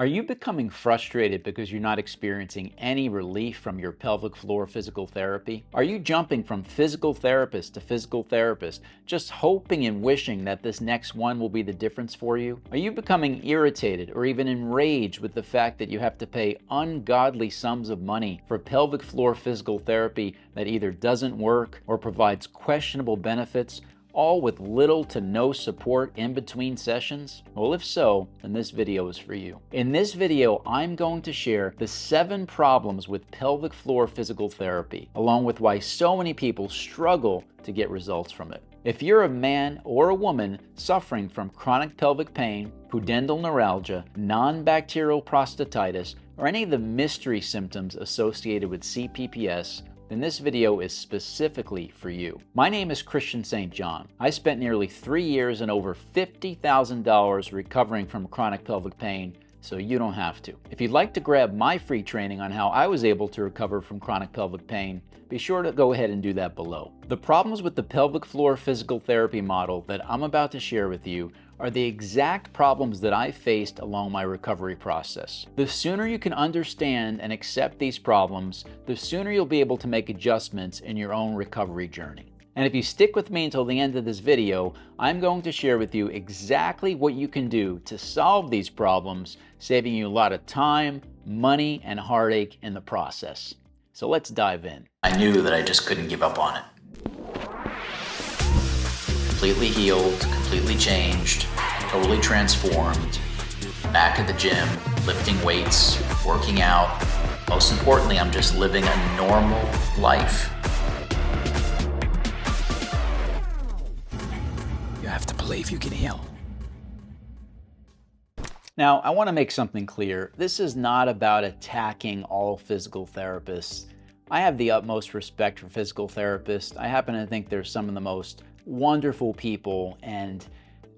Are you becoming frustrated because you're not experiencing any relief from your pelvic floor physical therapy? Are you jumping from physical therapist to physical therapist, just hoping and wishing that this next one will be the difference for you? Are you becoming irritated or even enraged with the fact that you have to pay ungodly sums of money for pelvic floor physical therapy that either doesn't work or provides questionable benefits, all with little to no support in between sessions? Well, if so, then this video is for you. In this video, I'm going to share the 7 problems with pelvic floor physical therapy, along with why so many people struggle to get results from it. If you're a man or a woman suffering from chronic pelvic pain, pudendal neuralgia, non-bacterial prostatitis, or any of the mystery symptoms associated with CPPS, then this video is specifically for you. My name is Christian St. John. I spent nearly 3 years and over $50,000 recovering from chronic pelvic pain, so you don't have to. If you'd like to grab my free training on how I was able to recover from chronic pelvic pain, be sure to go ahead and do that below. The problems with the pelvic floor physical therapy model that I'm about to share with you are the exact problems that I faced along my recovery process. The sooner you can understand and accept these problems, the sooner you'll be able to make adjustments in your own recovery journey. And if you stick with me until the end of this video, I'm going to share with you exactly what you can do to solve these problems, saving you a lot of time, money, and heartache in the process. So let's dive in. I knew that I just couldn't give up on it. Completely healed, completely changed, totally transformed, back at the gym, lifting weights, working out. Most importantly, I'm just living a normal life. You have to believe you can heal. Now, I want to make something clear. This is not about attacking all physical therapists. I have the utmost respect for physical therapists. I happen to think they're some of the most wonderful people, and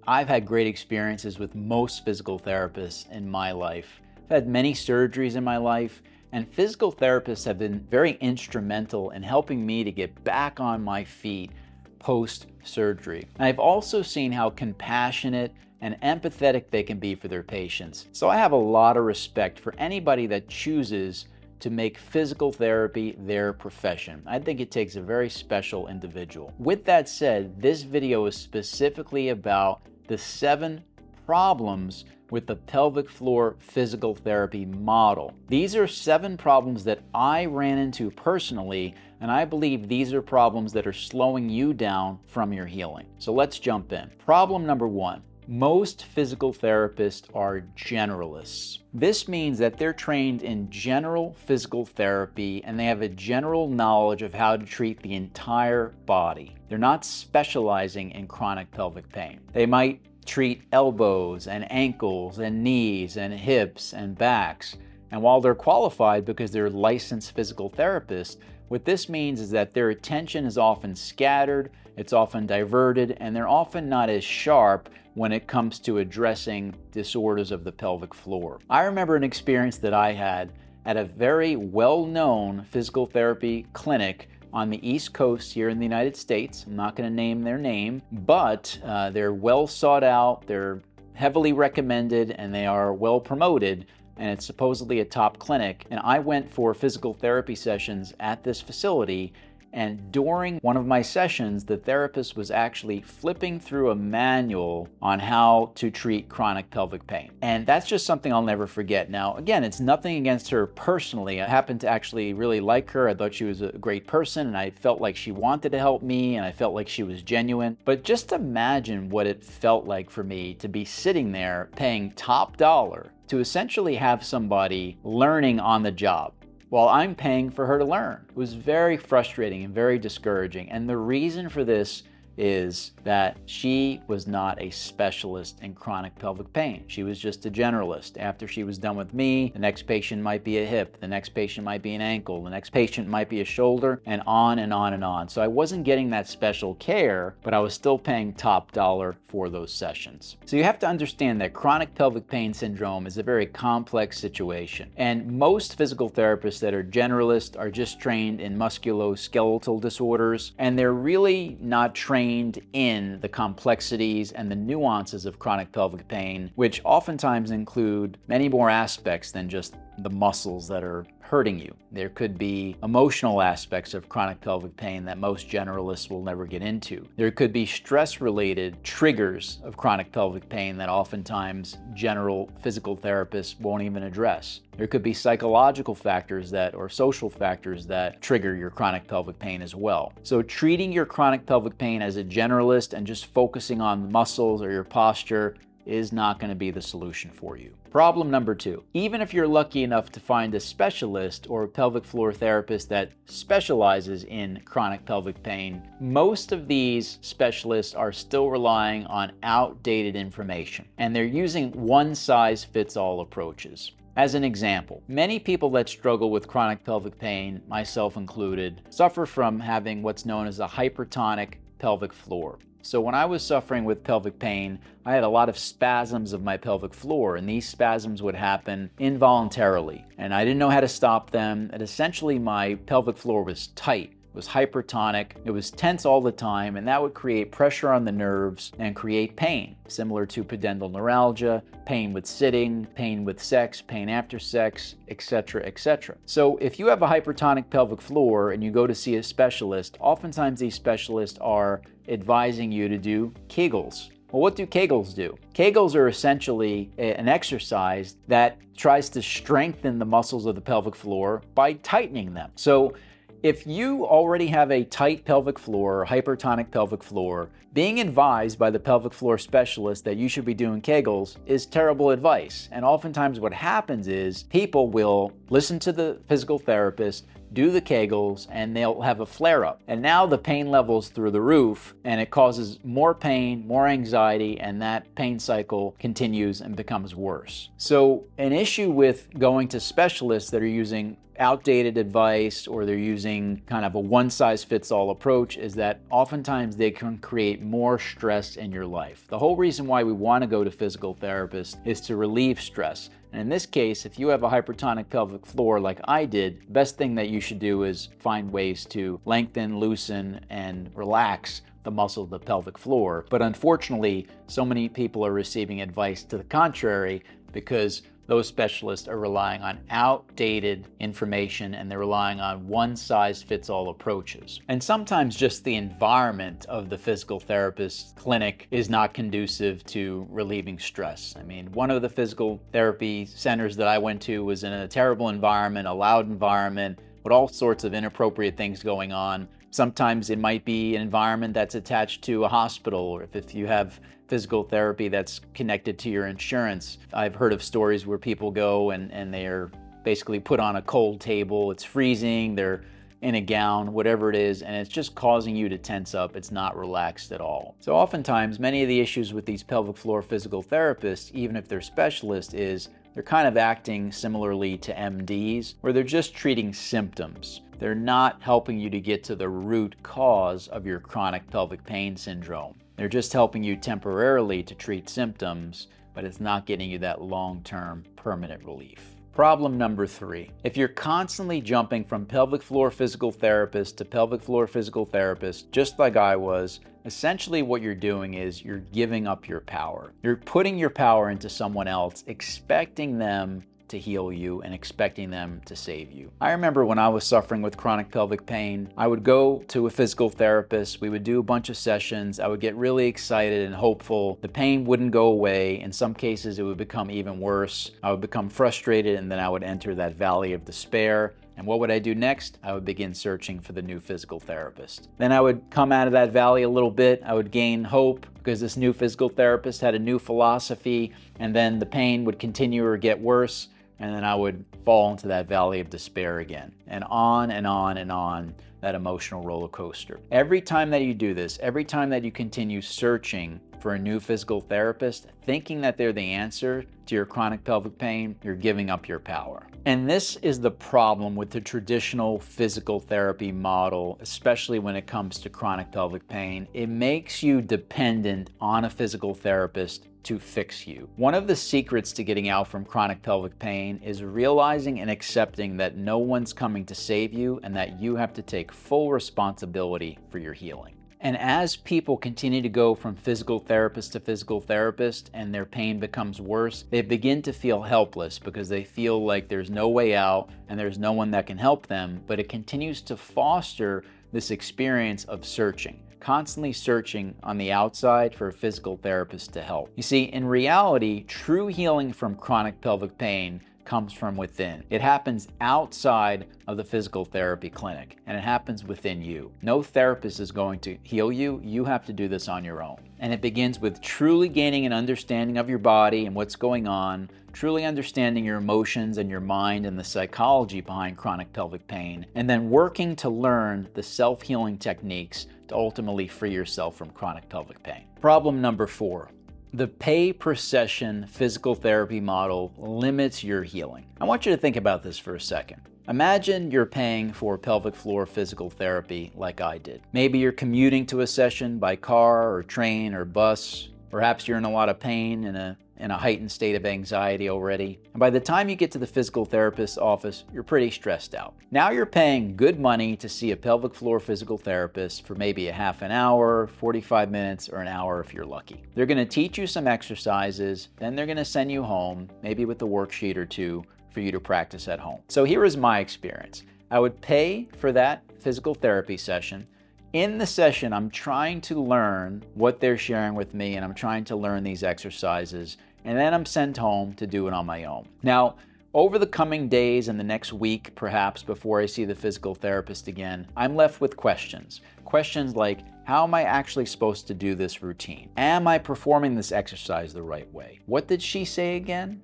I've had great experiences with most physical therapists in my life. I've had many surgeries in my life, and physical therapists have been very instrumental in helping me to get back on my feet post-surgery. And I've also seen how compassionate and empathetic they can be for their patients. So I have a lot of respect for anybody that chooses to make physical therapy their profession. I think it takes a very special individual. With that said, this video is specifically about the 7 problems with the pelvic floor physical therapy model. These are 7 problems that I ran into personally, and I believe these are problems that are slowing you down from your healing. So let's jump in. Problem number 1. Most physical therapists are generalists. This means that they're trained in general physical therapy and they have a general knowledge of how to treat the entire body. They're not specializing in chronic pelvic pain. They might treat elbows and ankles and knees and hips and backs. And while they're qualified because they're licensed physical therapists, what this means is that their attention is often scattered, it's often diverted, and they're often not as sharp when it comes to addressing disorders of the pelvic floor. I remember an experience that I had at a very well-known physical therapy clinic on the East Coast here in the United States. I'm not going to name their name, but they're well sought out, they're heavily recommended, and they are well promoted. And it's supposedly a top clinic. And I went for physical therapy sessions at this facility. And during one of my sessions, the therapist was actually flipping through a manual on how to treat chronic pelvic pain. And that's just something I'll never forget. Now, again, it's nothing against her personally. I happened to actually really like her. I thought she was a great person, and I felt like she wanted to help me, and I felt like she was genuine. But just imagine what it felt like for me to be sitting there paying top dollar to essentially have somebody learning on the job while I'm paying for her to learn. It was very frustrating and very discouraging. And the reason for this is that she was not a specialist in chronic pelvic pain. She was just a generalist. After she was done with me, the next patient might be a hip, the next patient might be an ankle, the next patient might be a shoulder, and on and on and on. So I wasn't getting that special care, but I was still paying top dollar for those sessions. So you have to understand that chronic pelvic pain syndrome is a very complex situation. And most physical therapists that are generalists are just trained in musculoskeletal disorders, and they're really not trained trained in the complexities and the nuances of chronic pelvic pain, which oftentimes include many more aspects than just the muscles that are hurting you. There could be emotional aspects of chronic pelvic pain that most generalists will never get into. There could be stress-related triggers of chronic pelvic pain that oftentimes general physical therapists won't even address. There could be psychological factors or social factors that trigger your chronic pelvic pain as well. So treating your chronic pelvic pain as a generalist and just focusing on the muscles or your posture is not going to be the solution for you. Problem number 2, even if you're lucky enough to find a specialist or a pelvic floor therapist that specializes in chronic pelvic pain, most of these specialists are still relying on outdated information, and they're using one-size-fits-all approaches. As an example, many people that struggle with chronic pelvic pain, myself included, suffer from having what's known as a hypertonic pelvic floor. So when I was suffering with pelvic pain, I had a lot of spasms of my pelvic floor, and these spasms would happen involuntarily, and I didn't know how to stop them. And essentially my pelvic floor was tight. It was hypertonic, it was tense all the time, and that would create pressure on the nerves and create pain, similar to pudendal neuralgia, pain with sitting, pain with sex, pain after sex, etc., etc. So if you have a hypertonic pelvic floor and you go to see a specialist, oftentimes these specialists are advising you to do Kegels. Well, what do Kegels do? Kegels are essentially an exercise that tries to strengthen the muscles of the pelvic floor by tightening them. So if you already have a tight pelvic floor or hypertonic pelvic floor, being advised by the pelvic floor specialist that you should be doing Kegels is terrible advice. And oftentimes what happens is people will listen to the physical therapist, do the Kegels, and they'll have a flare-up. And now the pain level's through the roof, and it causes more pain, more anxiety, and that pain cycle continues and becomes worse. So an issue with going to specialists that are using outdated advice or they're using kind of a one-size-fits-all approach is that oftentimes they can create more stress in your life. The whole reason why we want to go to physical therapists is to relieve stress. And in this case, if you have a hypertonic pelvic floor like I did, the best thing that you should do is find ways to lengthen, loosen, and relax the muscle of the pelvic floor. But unfortunately, so many people are receiving advice to the contrary because those specialists are relying on outdated information and they're relying on one-size-fits-all approaches. And sometimes just the environment of the physical therapist clinic is not conducive to relieving stress. I mean, one of the physical therapy centers that I went to was in a terrible environment, a loud environment, with all sorts of inappropriate things going on. Sometimes it might be an environment that's attached to a hospital, or if you have physical therapy that's connected to your insurance. I've heard of stories where people go and they're basically put on a cold table, it's freezing, they're in a gown, whatever it is, and it's just causing you to tense up. It's not relaxed at all. So oftentimes, many of the issues with these pelvic floor physical therapists, even if they're specialists, is they're kind of acting similarly to MDs, where they're just treating symptoms. They're not helping you to get to the root cause of your chronic pelvic pain syndrome. They're just helping you temporarily to treat symptoms, but it's not getting you that long-term permanent relief. Problem number 3, if you're constantly jumping from pelvic floor physical therapist to pelvic floor physical therapist, just like I was, essentially what you're doing is you're giving up your power. You're putting your power into someone else, expecting them to heal you and expecting them to save you. I remember when I was suffering with chronic pelvic pain, I would go to a physical therapist, we would do a bunch of sessions, I would get really excited and hopeful. The pain wouldn't go away. In some cases, it would become even worse. I would become frustrated, and then I would enter that valley of despair. And what would I do next? I would begin searching for the new physical therapist. Then I would come out of that valley a little bit. I would gain hope because this new physical therapist had a new philosophy, and then the pain would continue or get worse, and then I would fall into that valley of despair again. And on and on and on, that emotional roller coaster. Every time that you do this, every time that you continue searching for a new physical therapist, thinking that they're the answer to your chronic pelvic pain, you're giving up your power. And this is the problem with the traditional physical therapy model, especially when it comes to chronic pelvic pain. It makes you dependent on a physical therapist to fix you. One of the secrets to getting out from chronic pelvic pain is realizing and accepting that no one's coming to save you and that you have to take full responsibility for your healing. And as people continue to go from physical therapist to physical therapist and their pain becomes worse, they begin to feel helpless because they feel like there's no way out and there's no one that can help them, but it continues to foster this experience of searching, constantly searching on the outside for a physical therapist to help. You see, in reality, true healing from chronic pelvic pain comes from within. It happens outside of the physical therapy clinic, and it happens within you. No therapist is going to heal you. You have to do this on your own. And it begins with truly gaining an understanding of your body and what's going on, truly understanding your emotions and your mind and the psychology behind chronic pelvic pain, and then working to learn the self-healing techniques to ultimately free yourself from chronic pelvic pain. Problem number 4. The pay-per-session physical therapy model limits your healing. I want you to think about this for a second. Imagine you're paying for pelvic floor physical therapy like I did. Maybe you're commuting to a session by car or train or bus. Perhaps you're in a lot of pain in a heightened state of anxiety already. And by the time you get to the physical therapist's office, you're pretty stressed out. Now you're paying good money to see a pelvic floor physical therapist for maybe a half an hour, 45 minutes, or an hour if you're lucky. They're gonna teach you some exercises, then they're gonna send you home, maybe with a worksheet or two for you to practice at home. So here is my experience. I would pay for that physical therapy session. In the session, I'm trying to learn what they're sharing with me, and I'm trying to learn these exercises, and then I'm sent home to do it on my own. Now, over the coming days and the next week, perhaps before I see the physical therapist again, I'm left with questions. Questions like, how am I actually supposed to do this routine? Am I performing this exercise the right way? What did she say again?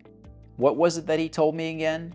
What was it that he told me again?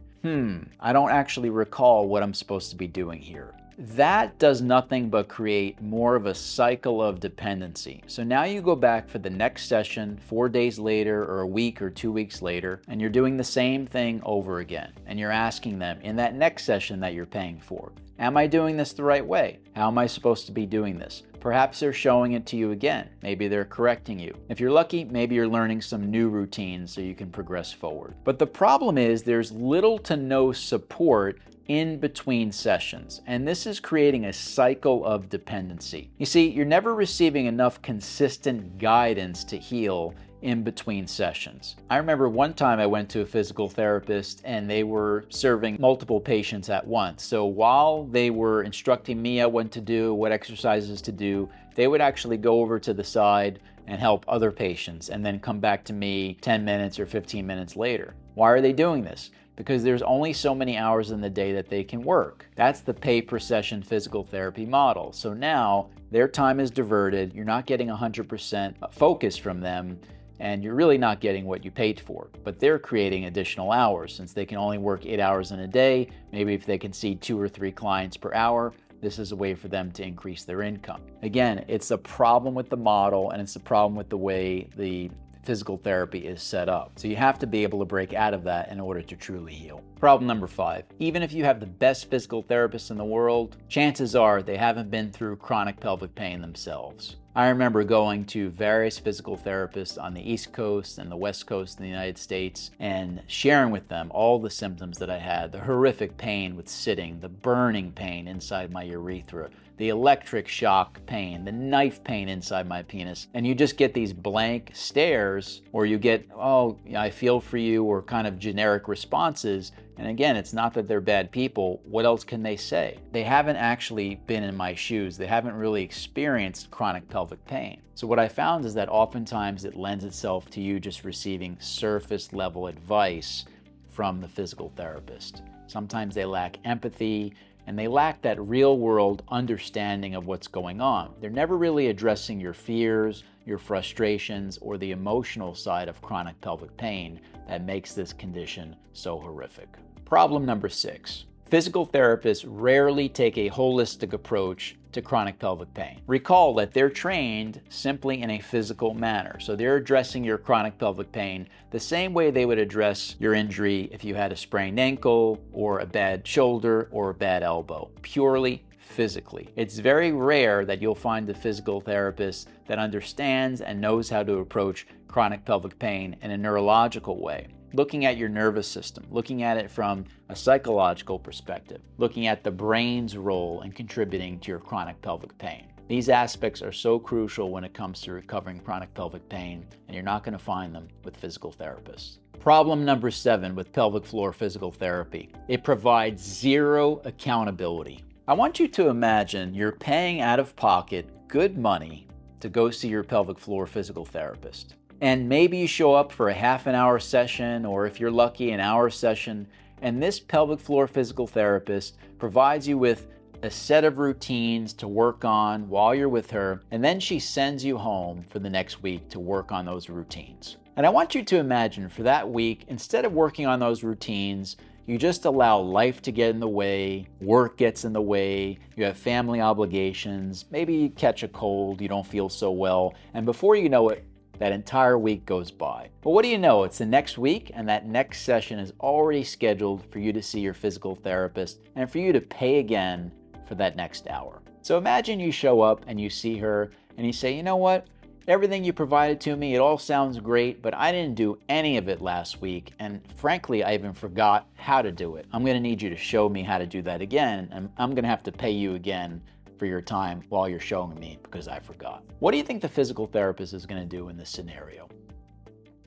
I don't actually recall what I'm supposed to be doing here. That does nothing but create more of a cycle of dependency. So now you go back for the next session 4 days later or a week or 2 weeks later, and you're doing the same thing over again. And you're asking them in that next session that you're paying for, am I doing this the right way? How am I supposed to be doing this? Perhaps they're showing it to you again. Maybe they're correcting you. If you're lucky, maybe you're learning some new routines so you can progress forward. But the problem is there's little to no support in between sessions, and this is creating a cycle of dependency. You see, you're never receiving enough consistent guidance to heal in between sessions. I remember one time I went to a physical therapist and they were serving multiple patients at once. So while they were instructing me on what to do, what exercises to do, they would actually go over to the side and help other patients and then come back to me 10 minutes or 15 minutes later. Why are they doing this? Because there's only so many hours in the day that they can work. That's the pay-per-session physical therapy model. So now their time is diverted, you're not getting 100% focus from them, and you're really not getting what you paid for. But they're creating additional hours since they can only work 8 hours in a day. Maybe if they can see 2 or 3 clients per hour, this is a way for them to increase their income. Again, it's a problem with the model, and it's a problem with the way the physical therapy is set up. So you have to be able to break out of that in order to truly heal. Problem number 5, even if you have the best physical therapists in the world, chances are they haven't been through chronic pelvic pain themselves. I remember going to various physical therapists on the East Coast and the West Coast in the United States and sharing with them all the symptoms that I had, the horrific pain with sitting, the burning pain inside my urethra, the electric shock pain, the knife pain inside my penis, and you just get these blank stares, or you get, oh, I feel for you, or kind of generic responses. And again, it's not that they're bad people. What else can they say? They haven't actually been in my shoes. They haven't really experienced chronic pelvic pain. So what I found is that oftentimes it lends itself to you just receiving surface level advice from the physical therapist. Sometimes they lack empathy, and they lack that real-world understanding of what's going on. They're never really addressing your fears, your frustrations, or the emotional side of chronic pelvic pain that makes this condition so horrific. Problem number 6. Physical therapists rarely take a holistic approach to chronic pelvic pain. Recall that they're trained simply in a physical manner. So they're addressing your chronic pelvic pain the same way they would address your injury if you had a sprained ankle or a bad shoulder or a bad elbow, purely physically. It's very rare that you'll find a physical therapist that understands and knows how to approach chronic pelvic pain in a neurological way, looking at your nervous system, looking at it from a psychological perspective, looking at the brain's role in contributing to your chronic pelvic pain. These aspects are so crucial when it comes to recovering chronic pelvic pain, and you're not going to find them with physical therapists. Problem number 7 with pelvic floor physical therapy: it provides zero accountability. I want you to imagine you're paying out of pocket good money to go see your pelvic floor physical therapist. And maybe you show up for a half an hour session, or if you're lucky, an hour session, and this pelvic floor physical therapist provides you with a set of routines to work on while you're with her, and then she sends you home for the next week to work on those routines. And I want you to imagine for that week, instead of working on those routines, you just allow life to get in the way, work gets in the way, you have family obligations, maybe you catch a cold, you don't feel so well, and before you know it, that entire week goes by. But what do you know? It's the next week, and that next session is already scheduled for you to see your physical therapist and for you to pay again for that next hour. So imagine you show up and you see her and you say, you know what? Everything you provided to me, it all sounds great, but I didn't do any of it last week, and frankly, I even forgot how to do it. I'm gonna need you to show me how to do that again, and I'm gonna have to pay you again for your time while you're showing me because I forgot. What do you think the physical therapist is gonna do in this scenario?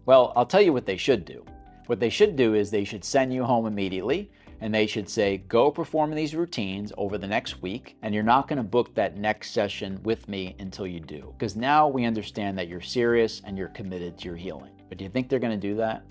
Well, I'll tell you what they should do. What they should do is they should send you home immediately, and they should say, go perform these routines over the next week, and you're not going to book that next session with me until you do. Because now we understand that you're serious and you're committed to your healing. But do you think they're going to do that?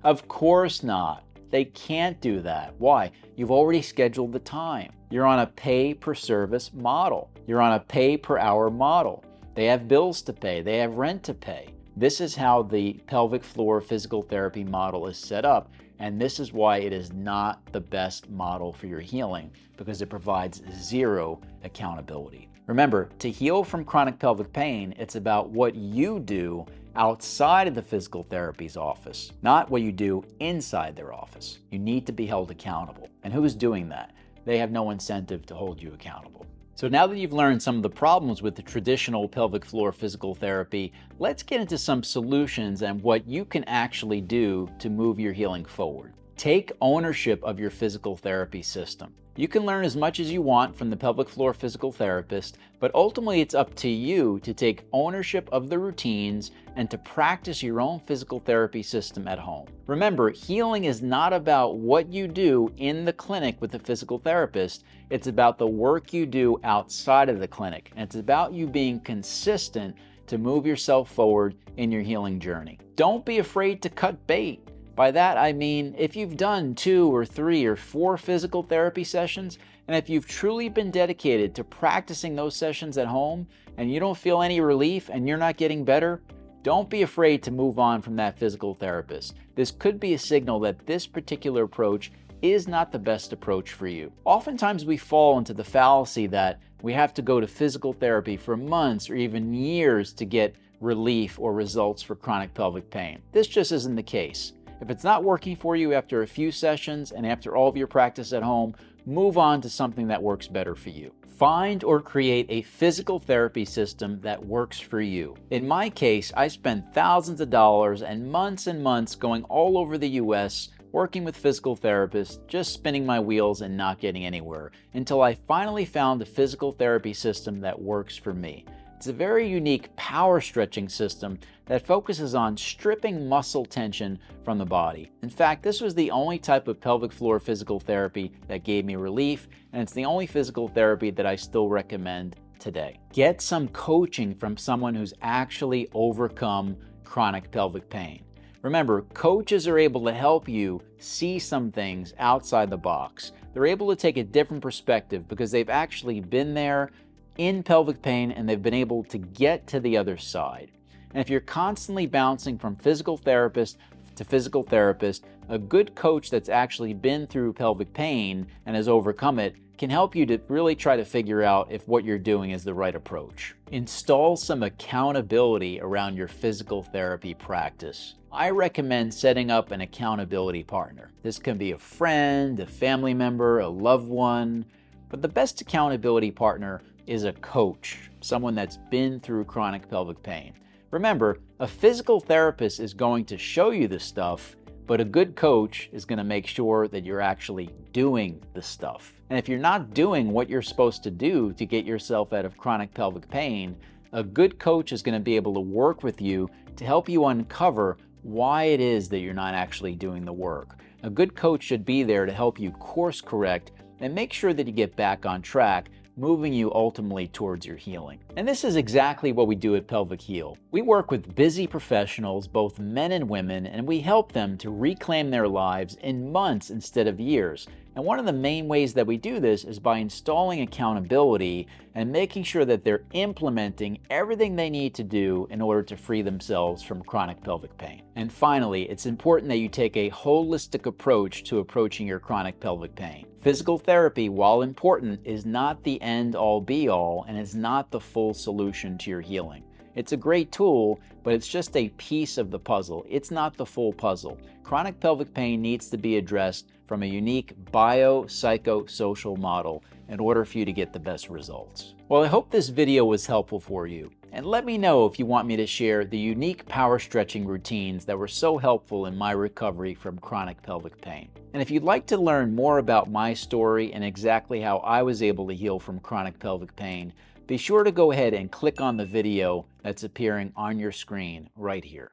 Of course not. They can't do that. Why? You've already scheduled the time. You're on a pay per service model. You're on a pay per hour model. They have bills to pay. They have rent to pay. This is how the pelvic floor physical therapy model is set up. And this is why it is not the best model for your healing, because it provides zero accountability. Remember, to heal from chronic pelvic pain, it's about what you do outside of the physical therapy's office, not what you do inside their office. You need to be held accountable. And who's doing that? They have no incentive to hold you accountable. So now that you've learned some of the problems with the traditional pelvic floor physical therapy, let's get into some solutions and what you can actually do to move your healing forward. Take ownership of your physical therapy system. You can learn as much as you want from the pelvic floor physical therapist, but ultimately it's up to you to take ownership of the routines and to practice your own physical therapy system at home. Remember, healing is not about what you do in the clinic with the physical therapist. It's about the work you do outside of the clinic. And it's about you being consistent to move yourself forward in your healing journey. Don't be afraid to cut bait. By that, I mean, if you've done 2 or 3 or 4 physical therapy sessions, and if you've truly been dedicated to practicing those sessions at home, and you don't feel any relief and you're not getting better, don't be afraid to move on from that physical therapist. This could be a signal that this particular approach is not the best approach for you. Oftentimes we fall into the fallacy that we have to go to physical therapy for months or even years to get relief or results for chronic pelvic pain. This just isn't the case. If it's not working for you after a few sessions and after all of your practice at home, move on to something that works better for you. Find or create a physical therapy system that works for you. In my case, I spent thousands of dollars and months going all over the US working with physical therapists, just spinning my wheels and not getting anywhere, until I finally found a physical therapy system that works for me. It's a very unique power stretching system that focuses on stripping muscle tension from the body. In fact, this was the only type of pelvic floor physical therapy that gave me relief, and it's the only physical therapy that I still recommend today. Get some coaching from someone who's actually overcome chronic pelvic pain. Remember, coaches are able to help you see some things outside the box. They're able to take a different perspective because they've actually been there in pelvic pain and they've been able to get to the other side. And if you're constantly bouncing from physical therapist to physical therapist, a good coach that's actually been through pelvic pain and has overcome it can help you to really try to figure out if what you're doing is the right approach. Install some accountability around your physical therapy practice. I recommend setting up an accountability partner. This can be a friend, a family member, a loved one, but the best accountability partner is a coach, someone that's been through chronic pelvic pain. Remember, a physical therapist is going to show you the stuff, but a good coach is going to make sure that you're actually doing the stuff. And if you're not doing what you're supposed to do to get yourself out of chronic pelvic pain, a good coach is going to be able to work with you to help you uncover why it is that you're not actually doing the work. A good coach should be there to help you course correct and make sure that you get back on track, moving you ultimately towards your healing. And this is exactly what we do at Pelvic Heal. We work with busy professionals, both men and women, and we help them to reclaim their lives in months instead of years. And one of the main ways that we do this is by installing accountability and making sure that they're implementing everything they need to do in order to free themselves from chronic pelvic pain. And finally, it's important that you take a holistic approach to approaching your chronic pelvic pain. Physical therapy, while important, is not the end-all be-all and is not the full solution to your healing. It's a great tool, but it's just a piece of the puzzle. It's not the full puzzle. Chronic pelvic pain needs to be addressed from a unique biopsychosocial model in order for you to get the best results. Well, I hope this video was helpful for you. And let me know if you want me to share the unique power stretching routines that were so helpful in my recovery from chronic pelvic pain. And if you'd like to learn more about my story and exactly how I was able to heal from chronic pelvic pain, be sure to go ahead and click on the video that's appearing on your screen right here.